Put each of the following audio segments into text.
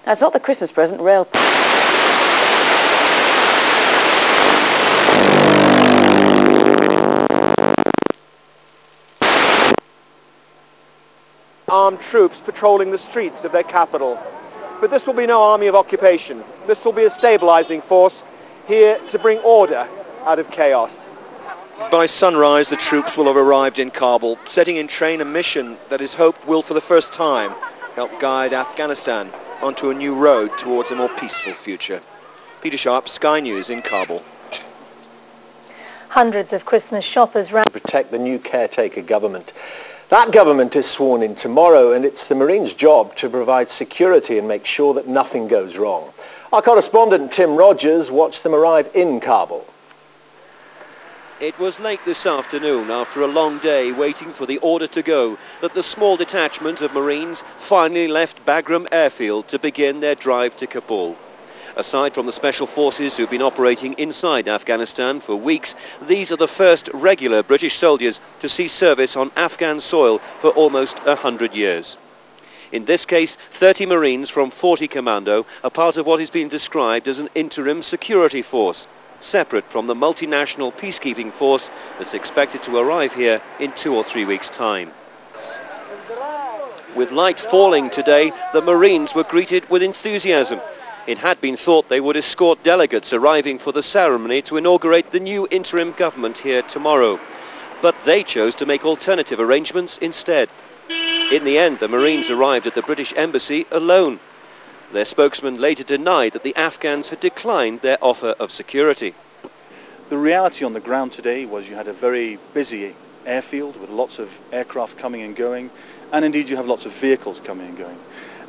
That's not the Christmas present rail. Armed troops patrolling the streets of their capital. But this will be no army of occupation. This will be a stabilizing force here to bring order out of chaos. By sunrise, the troops will have arrived in Kabul, setting in train a mission that is hoped will, for the first time, help guide Afghanistan onto a new road towards a more peaceful future. Peter Sharp, Sky News in Kabul. Hundreds of Christmas shoppers ran... To protect the new caretaker government. That government is sworn in tomorrow, and it's the Marines' job to provide security and make sure that nothing goes wrong. Our correspondent Tim Rogers watched them arrive in Kabul. It was late this afternoon, after a long day waiting for the order to go, that the small detachment of Marines finally left Bagram Airfield to begin their drive to Kabul. Aside from the special forces who've been operating inside Afghanistan for weeks, these are the first regular British soldiers to see service on Afghan soil for almost 100 years. In this case, 30 Marines from 40 Commando are part of what is being described as an interim security force, separate from the multinational peacekeeping force that's expected to arrive here in 2 or 3 weeks' time. With light falling today, the Marines were greeted with enthusiasm. It had been thought they would escort delegates arriving for the ceremony to inaugurate the new interim government here tomorrow. But they chose to make alternative arrangements instead. In the end, the Marines arrived at the British Embassy alone. Their spokesman later denied that the Afghans had declined their offer of security. The reality on the ground today was you had a very busy airfield with lots of aircraft coming and going, and indeed you have lots of vehicles coming and going.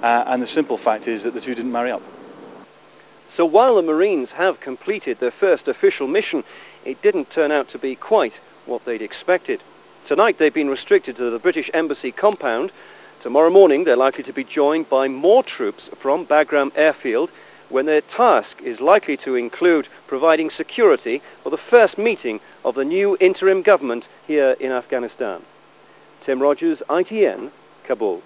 And the simple fact is that the two didn't marry up. So while the Marines have completed their first official mission, it didn't turn out to be quite what they'd expected. Tonight they've been restricted to the British Embassy compound. Tomorrow morning they're likely to be joined by more troops from Bagram Airfield, when their task is likely to include providing security for the first meeting of the new interim government here in Afghanistan. Tim Rogers, ITN, Kabul.